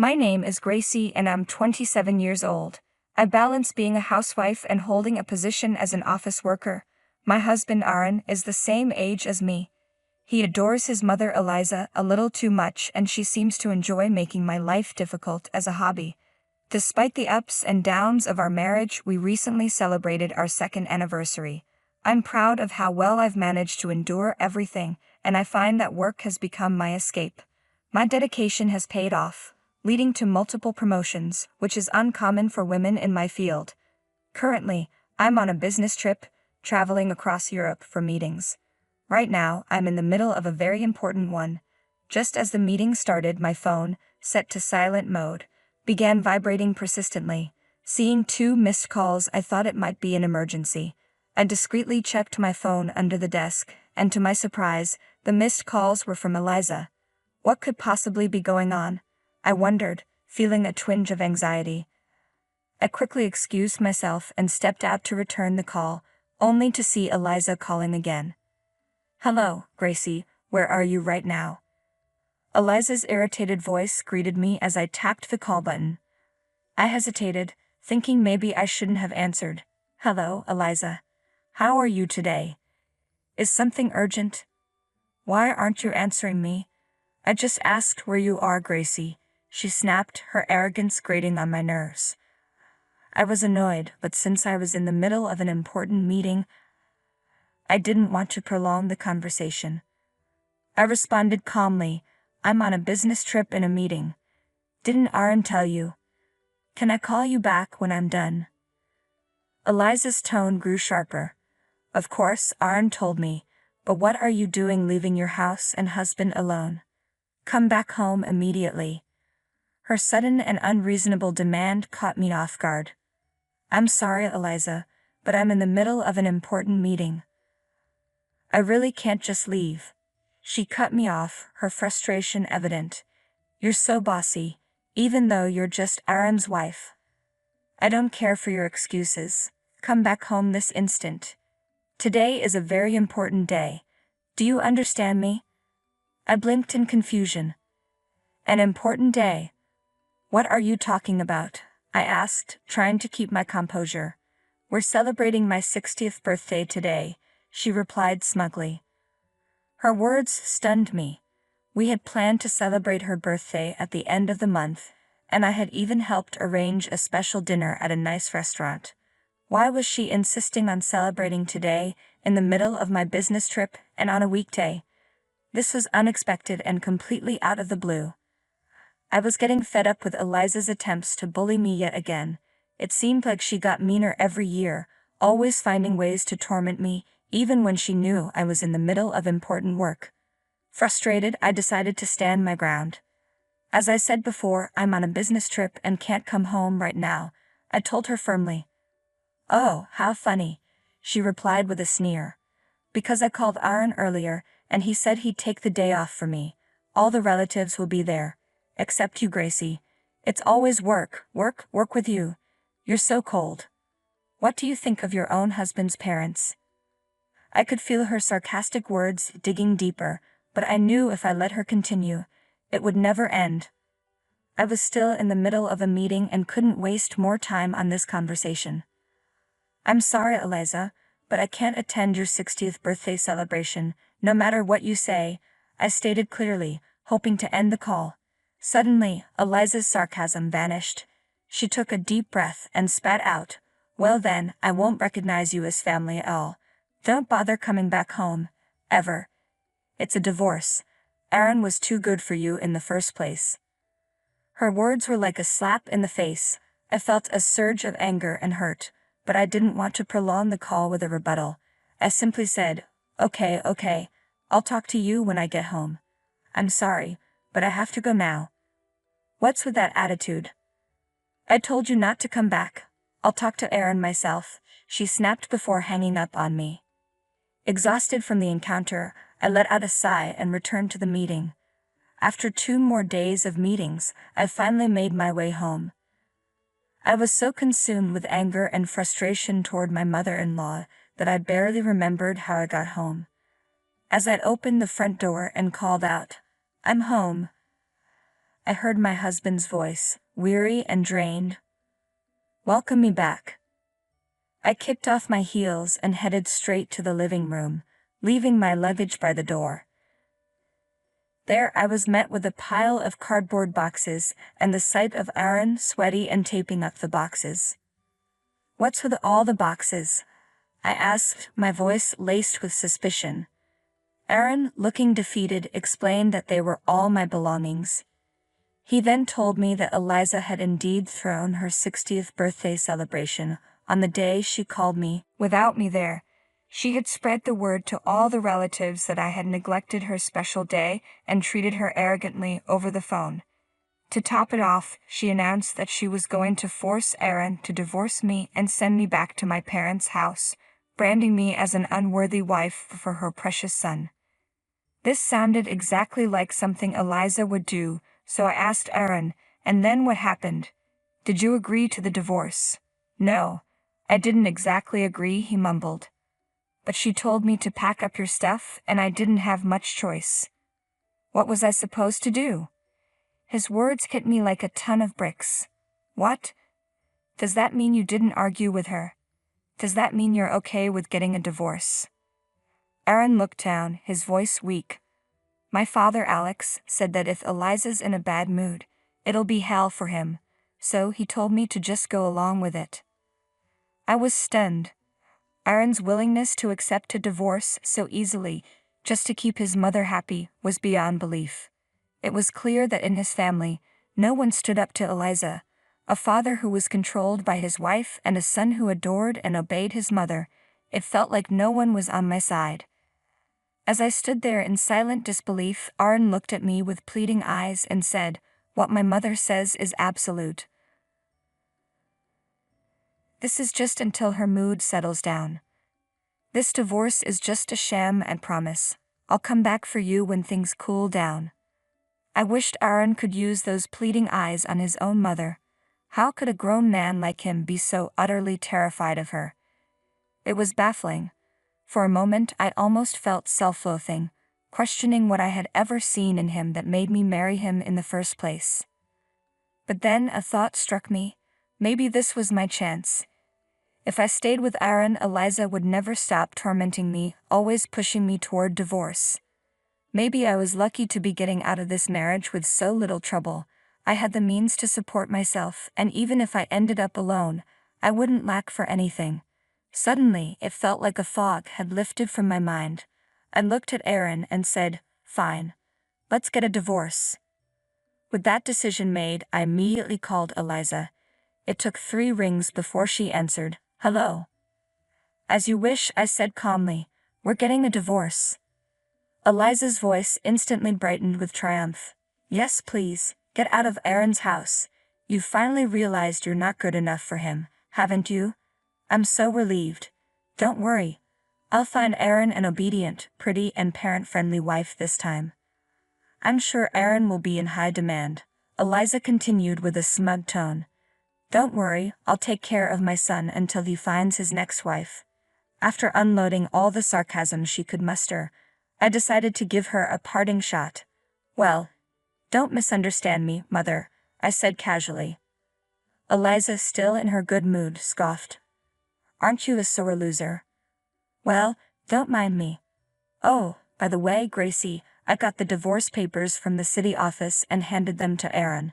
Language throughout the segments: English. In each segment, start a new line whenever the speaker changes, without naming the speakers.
My name is Gracie and I'm 27 years old. I balance being a housewife and holding a position as an office worker. My husband Aaron is the same age as me. He adores his mother Eliza a little too much and she seems to enjoy making my life difficult as a hobby. Despite the ups and downs of our marriage, we recently celebrated our second anniversary. I'm proud of how well I've managed to endure everything, and I find that work has become my escape. My dedication has paid off, leading to multiple promotions, which is uncommon for women in my field. Currently, I'm on a business trip, traveling across Europe for meetings. Right now, I'm in the middle of a very important one. Just as the meeting started, my phone, set to silent mode, began vibrating persistently. Seeing 2 missed calls, I thought it might be an emergency. I discreetly checked my phone under the desk, and to my surprise, the missed calls were from Eliza. What could possibly be going on? I wondered, feeling a twinge of anxiety. I quickly excused myself and stepped out to return the call, only to see Eliza calling again. "Hello, Gracie, where are you right now?" Eliza's irritated voice greeted me as I tapped the call button. I hesitated, thinking maybe I shouldn't have answered. "Hello, Eliza. How are you today? Is something urgent? Why aren't you answering me?" "I just asked where you are, Gracie," she snapped, her arrogance grating on my nerves. I was annoyed, but since I was in the middle of an important meeting, I didn't want to prolong the conversation. I responded calmly, "I'm on a business trip in a meeting. Didn't Aaron tell you? Can I call you back when I'm done?" Eliza's tone grew sharper. "Of course, Aaron told me, but what are you doing leaving your house and husband alone? Come back home immediately." Her sudden and unreasonable demand caught me off guard. "I'm sorry, Eliza, but I'm in the middle of an important meeting. I really can't just leave." She cut me off, her frustration evident. "You're so bossy, even though you're just Aaron's wife. I don't care for your excuses. Come back home this instant. Today is a very important day. Do you understand me?" I blinked in confusion. "An important day? What are you talking about?" I asked, trying to keep my composure. "We're celebrating my 60th birthday today," she replied smugly. Her words stunned me. We had planned to celebrate her birthday at the end of the month, and I had even helped arrange a special dinner at a nice restaurant. Why was she insisting on celebrating today, in the middle of my business trip and on a weekday? This was unexpected and completely out of the blue. I was getting fed up with Eliza's attempts to bully me yet again. It seemed like she got meaner every year, always finding ways to torment me, even when she knew I was in the middle of important work. Frustrated, I decided to stand my ground. "As I said before, I'm on a business trip and can't come home right now," I told her firmly. "Oh, how funny," she replied with a sneer. "Because I called Aaron earlier, and he said he'd take the day off for me. All the relatives will be there. Except you, Gracie. It's always work, work, work with you. You're so cold. What do you think of your own husband's parents?" I could feel her sarcastic words digging deeper, but I knew if I let her continue, it would never end. I was still in the middle of a meeting and couldn't waste more time on this conversation. "I'm sorry, Eliza, but I can't attend your 60th birthday celebration, no matter what you say," I stated clearly, hoping to end the call. Suddenly, Eliza's sarcasm vanished. She took a deep breath and spat out, "Well then, I won't recognize you as family at all. Don't bother coming back home, ever. It's a divorce. Aaron was too good for you in the first place." Her words were like a slap in the face. I felt a surge of anger and hurt, but I didn't want to prolong the call with a rebuttal. I simply said, Okay, I'll talk to you when I get home. I'm sorry, but I have to go now." "What's with that attitude? I told you not to come back. I'll talk to Aaron myself," she snapped before hanging up on me. Exhausted from the encounter, I let out a sigh and returned to the meeting. After 2 more days of meetings, I finally made my way home. I was so consumed with anger and frustration toward my mother-in-law that I barely remembered how I got home. As I opened the front door and called out, "I'm home," I heard my husband's voice, weary and drained. "Welcome me back." I kicked off my heels and headed straight to the living room, leaving my luggage by the door. There I was met with a pile of cardboard boxes and the sight of Aaron sweaty and taping up the boxes. "What's with all the boxes?" I asked, my voice laced with suspicion. Aaron, looking defeated, explained that they were all my belongings. He then told me that Eliza had indeed thrown her 60th birthday celebration on the day she called me. Without me there, she had spread the word to all the relatives that I had neglected her special day and treated her arrogantly over the phone. To top it off, she announced that she was going to force Aaron to divorce me and send me back to my parents' house, branding me as an unworthy wife for her precious son. This sounded exactly like something Eliza would do, so I asked Aaron, "And then what happened? Did you agree to the divorce?" "No, I didn't exactly agree," he mumbled. "But she told me to pack up your stuff and I didn't have much choice." What was I supposed to do? His words hit me like a ton of bricks. What? Does that mean you didn't argue with her? Does that mean you're okay with getting a divorce? Aaron looked down, his voice weak. "My father, Alex, said that if Eliza's in a bad mood, it'll be hell for him, so he told me to just go along with it." I was stunned. Aaron's willingness to accept a divorce so easily, just to keep his mother happy, was beyond belief. It was clear that in his family, no one stood up to Eliza, a father who was controlled by his wife and a son who adored and obeyed his mother. It felt like no one was on my side. As I stood there in silent disbelief, Aaron looked at me with pleading eyes and said, "What my mother says is absolute. This is just until her mood settles down. This divorce is just a sham and promise. I'll come back for you when things cool down." I wished Aaron could use those pleading eyes on his own mother. How could a grown man like him be so utterly terrified of her? It was baffling. For a moment I almost felt self-loathing, questioning what I had ever seen in him that made me marry him in the first place. But then a thought struck me. Maybe this was my chance. If I stayed with Aaron, Eliza would never stop tormenting me, always pushing me toward divorce. Maybe I was lucky to be getting out of this marriage with so little trouble. I had the means to support myself, and even if I ended up alone, I wouldn't lack for anything. Suddenly, it felt like a fog had lifted from my mind. I looked at Aaron and said, "Fine. Let's get a divorce." With that decision made, I immediately called Eliza. It took 3 rings before she answered. "Hello." "As you wish," I said calmly. "We're getting a divorce." Eliza's voice instantly brightened with triumph. "Yes, please, get out of Aaron's house. You've finally realized you're not good enough for him, haven't you? I'm so relieved. Don't worry. I'll find Aaron an obedient, pretty, and parent-friendly wife this time." "I'm sure Aaron will be in high demand," Eliza continued with a smug tone. "Don't worry, I'll take care of my son until he finds his next wife." After unloading all the sarcasm she could muster, I decided to give her a parting shot. "Well, don't misunderstand me, Mother," I said casually. Eliza, still in her good mood, scoffed. "Aren't you a sore loser? Well, don't mind me. Oh, by the way, Gracie, I got the divorce papers from the city office and handed them to Aaron.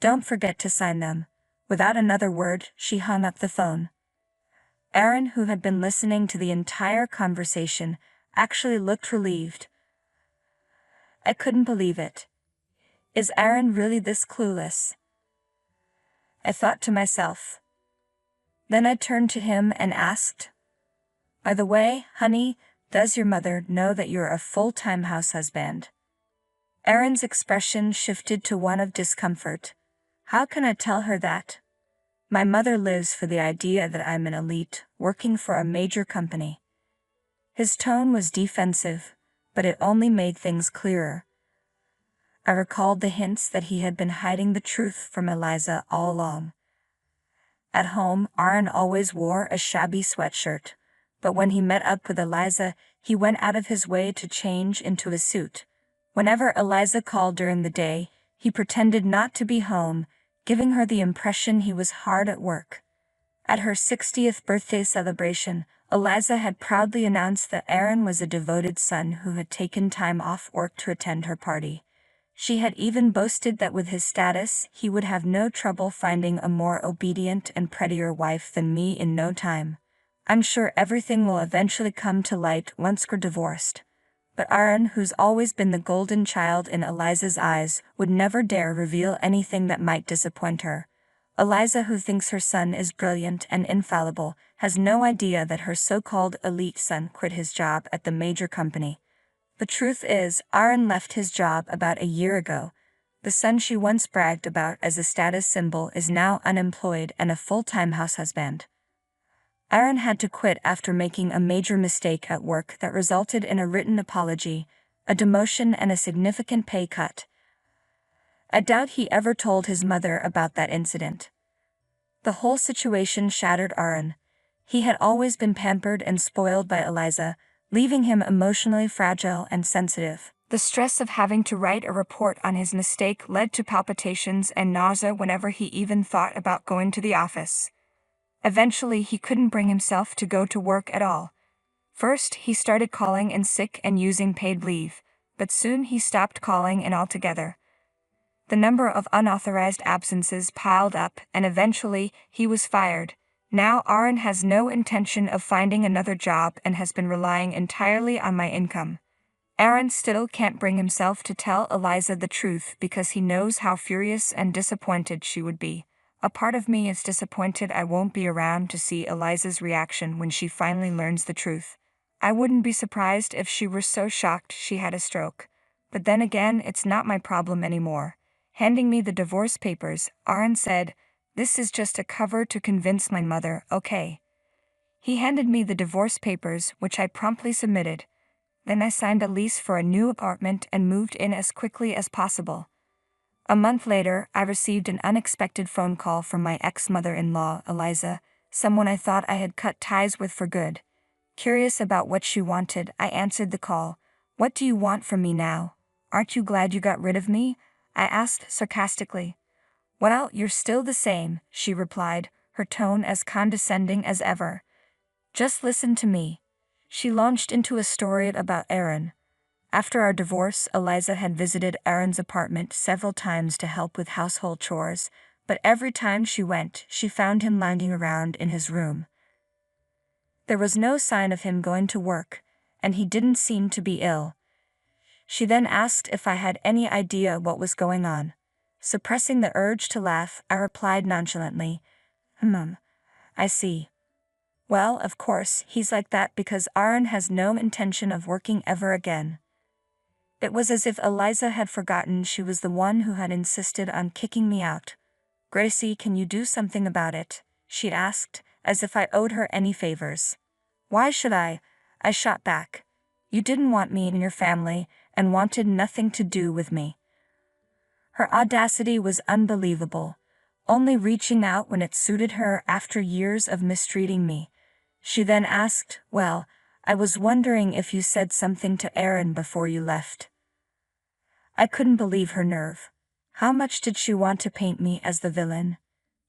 Don't forget to sign them." Without another word, she hung up the phone. Aaron, who had been listening to the entire conversation, actually looked relieved. I couldn't believe it. Is Aaron really this clueless? I thought to myself. Then I turned to him and asked, "By the way, honey, does your mother know that you're a full-time house husband?" Aaron's expression shifted to one of discomfort. "How can I tell her that? My mother lives for the idea that I'm an elite, working for a major company." His tone was defensive, but it only made things clearer. I recalled the hints that he had been hiding the truth from Eliza all along. At home, Aaron always wore a shabby sweatshirt, but when he met up with Eliza, he went out of his way to change into a suit. Whenever Eliza called during the day, He pretended not to be home, giving her the impression he was hard at work. At her 60th birthday celebration, Eliza had proudly announced that Aaron was a devoted son who had taken time off work to attend her party. She had even boasted that with his status, he would have no trouble finding a more obedient and prettier wife than me in no time. I'm sure everything will eventually come to light once we're divorced. But Aaron, who's always been the golden child in Eliza's eyes, would never dare reveal anything that might disappoint her. Eliza, who thinks her son is brilliant and infallible, has no idea that her so-called elite son quit his job at the major company. The truth is, Aaron left his job about a year ago. The son she once bragged about as a status symbol is now unemployed and a full-time house husband. Aaron had to quit after making a major mistake at work that resulted in a written apology, a demotion and a significant pay cut. I doubt he ever told his mother about that incident. The whole situation shattered Aaron. He had always been pampered and spoiled by Eliza, leaving him emotionally fragile and sensitive. The stress of having to write a report on his mistake led to palpitations and nausea whenever he even thought about going to the office. Eventually, he couldn't bring himself to go to work at all. First, he started calling in sick and using paid leave, but soon he stopped calling in altogether. The number of unauthorized absences piled up, and eventually, he was fired. Now Aaron has no intention of finding another job and has been relying entirely on my income. Aaron still can't bring himself to tell Eliza the truth because he knows how furious and disappointed she would be. A part of me is disappointed I won't be around to see Eliza's reaction when she finally learns the truth. I wouldn't be surprised if she were so shocked she had a stroke. But then again, it's not my problem anymore. Handing me the divorce papers, Aaron said, "This is just a cover to convince my mother, okay?" He handed me the divorce papers, which I promptly submitted. Then I signed a lease for a new apartment and moved in as quickly as possible. A month later, I received an unexpected phone call from my ex-mother-in-law, Eliza, someone I thought I had cut ties with for good. Curious about what she wanted, I answered the call. "What do you want from me now? Aren't you glad you got rid of me?" I asked sarcastically. "Well, you're still the same," she replied, her tone as condescending as ever. "Just listen to me." She launched into a story about Aaron. After our divorce, Eliza had visited Aaron's apartment several times to help with household chores, but every time she went, she found him lounging around in his room. There was no sign of him going to work, and he didn't seem to be ill. She then asked if I had any idea what was going on. Suppressing the urge to laugh, I replied nonchalantly, I see. Well, of course, he's like that because Aaron has no intention of working ever again." It was as if Eliza had forgotten she was the one who had insisted on kicking me out. "Gracie, can you do something about it?" she asked, as if I owed her any favors. "Why should I?" I shot back. "You didn't want me in your family and wanted nothing to do with me." Her audacity was unbelievable, only reaching out when it suited her after years of mistreating me. She then asked, "Well, I was wondering if you said something to Aaron before you left." I couldn't believe her nerve. How much did she want to paint me as the villain?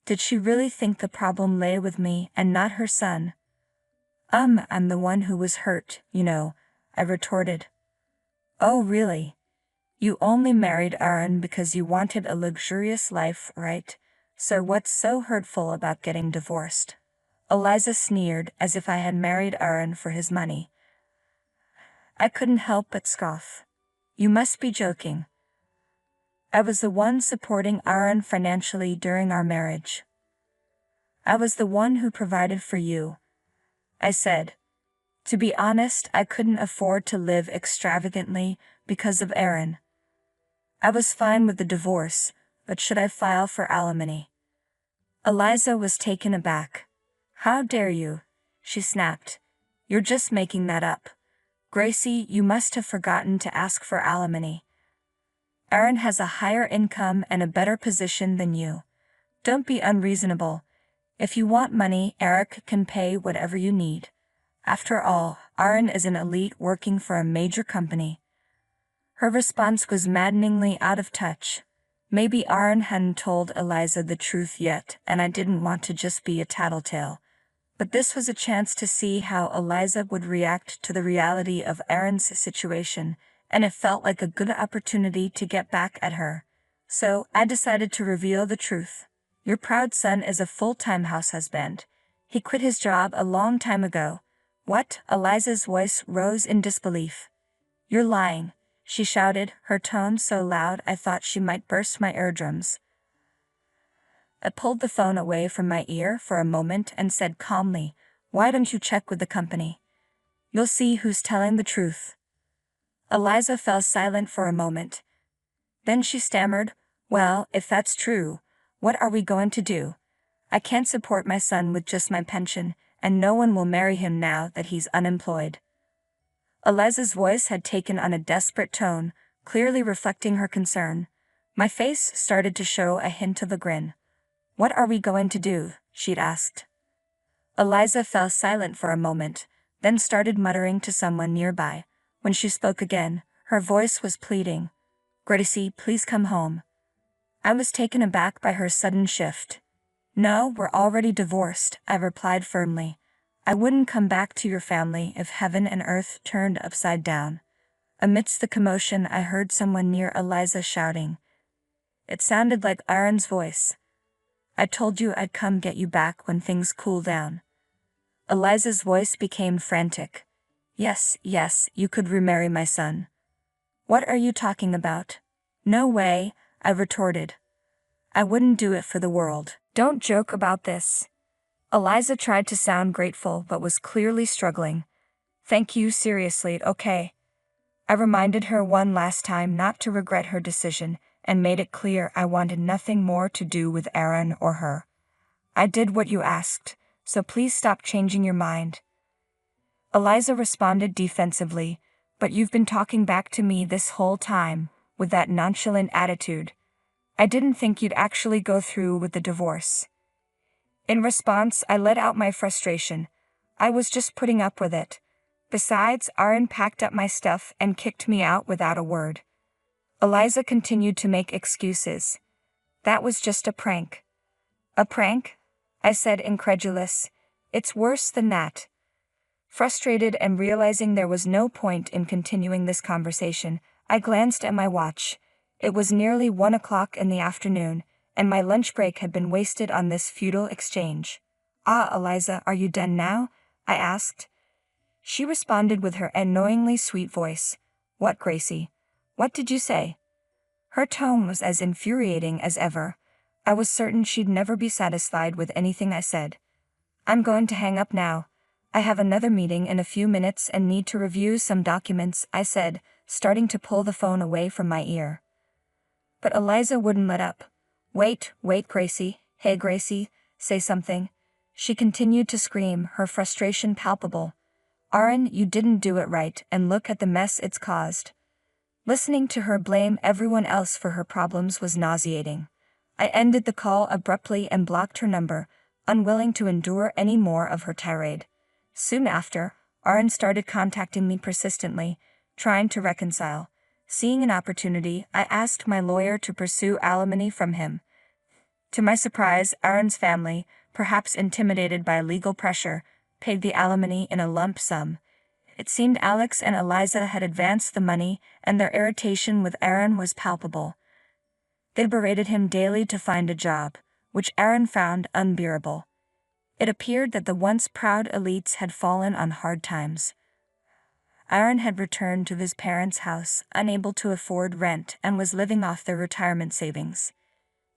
Did she really think the problem lay with me and not her son? I'm the one who was hurt, you know," I retorted. "Oh, really? You only married Aaron because you wanted a luxurious life, right? So what's so hurtful about getting divorced?" Eliza sneered as if I had married Aaron for his money. I couldn't help but scoff. "You must be joking. I was the one supporting Aaron financially during our marriage. I was the one who provided for you," I said. To be honest, I couldn't afford to live extravagantly because of Aaron. I was fine with the divorce, but should I file for alimony? Eliza was taken aback. "How dare you?" she snapped. "You're just making that up. Gracie, you must have forgotten to ask for alimony. Aaron has a higher income and a better position than you. Don't be unreasonable. If you want money, Eric can pay whatever you need. After all, Aaron is an elite working for a major company." Her response was maddeningly out of touch. Maybe Aaron hadn't told Eliza the truth yet, and I didn't want to just be a tattletale. But this was a chance to see how Eliza would react to the reality of Aaron's situation, and it felt like a good opportunity to get back at her. So, I decided to reveal the truth. Your proud son is a full-time house husband. He quit his job a long time ago. What? Eliza's voice rose in disbelief. You're lying, she shouted, her tone so loud I thought she might burst my eardrums. I pulled the phone away from my ear for a moment and said calmly, why don't you check with the company? You'll see who's telling the truth. Eliza fell silent for a moment. Then she stammered, well, if that's true, what are we going to do? I can't support my son with just my pension, and no one will marry him now that he's unemployed. Eliza's voice had taken on a desperate tone, clearly reflecting her concern. My face started to show a hint of a grin. What are we going to do? She'd asked. Eliza fell silent for a moment, then started muttering to someone nearby. When she spoke again, her voice was pleading. Gracie, please come home. I was taken aback by her sudden shift. No, we're already divorced, I replied firmly. I wouldn't come back to your family if heaven and earth turned upside down. Amidst the commotion, I heard someone near Eliza shouting. It sounded like Aaron's voice. I told you I'd come get you back when things cool down. Eliza's voice became frantic. Yes, you could remarry my son. What are you talking about? No way, I retorted. I wouldn't do it for the world. Don't joke about this. Eliza tried to sound grateful but was clearly struggling. Thank you, seriously, okay. I reminded her one last time not to regret her decision, and made it clear I wanted nothing more to do with Aaron or her. I did what you asked, so please stop changing your mind. Eliza responded defensively, but you've been talking back to me this whole time, with that nonchalant attitude. I didn't think you'd actually go through with the divorce. In response, I let out my frustration. I was just putting up with it. Besides, Aaron packed up my stuff and kicked me out without a word. Eliza continued to make excuses. That was just a prank. A prank? I said, incredulous. It's worse than that. Frustrated and realizing there was no point in continuing this conversation, I glanced at my watch. It was nearly 1 o'clock in the afternoon, and my lunch break had been wasted on this futile exchange. Ah, Eliza, are you done now? I asked. She responded with her annoyingly sweet voice. What, Gracie? What did you say? Her tone was as infuriating as ever. I was certain she'd never be satisfied with anything I said. I'm going to hang up now. I have another meeting in a few minutes and need to review some documents, I said, starting to pull the phone away from my ear. But Eliza wouldn't let up. Wait, Gracie. Hey, Gracie, say something. She continued to scream, her frustration palpable. Aaron, you didn't do it right, and look at the mess it's caused. Listening to her blame everyone else for her problems was nauseating. I ended the call abruptly and blocked her number, unwilling to endure any more of her tirade. Soon after, Aaron started contacting me persistently, trying to reconcile. Seeing an opportunity, I asked my lawyer to pursue alimony from him. To my surprise, Aaron's family, perhaps intimidated by legal pressure, paid the alimony in a lump sum. It seemed Alex and Eliza had advanced the money, and their irritation with Aaron was palpable. They berated him daily to find a job, which Aaron found unbearable. It appeared that the once proud elites had fallen on hard times. Aaron had returned to his parents' house, unable to afford rent, and was living off their retirement savings.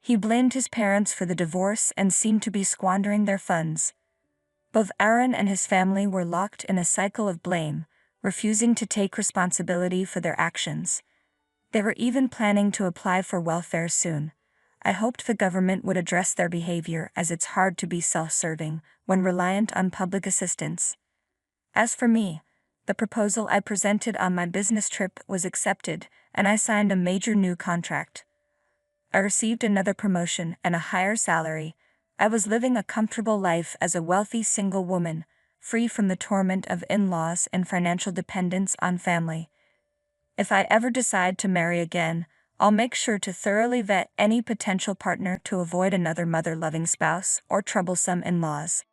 He blamed his parents for the divorce and seemed to be squandering their funds. Both Aaron and his family were locked in a cycle of blame, refusing to take responsibility for their actions. They were even planning to apply for welfare soon. I hoped the government would address their behavior, as it's hard to be self-serving when reliant on public assistance. As for me, the proposal I presented on my business trip was accepted, and I signed a major new contract. I received another promotion and a higher salary. I was living a comfortable life as a wealthy single woman, free from the torment of in-laws and financial dependence on family. If I ever decide to marry again, I'll make sure to thoroughly vet any potential partner to avoid another mother-loving spouse or troublesome in-laws.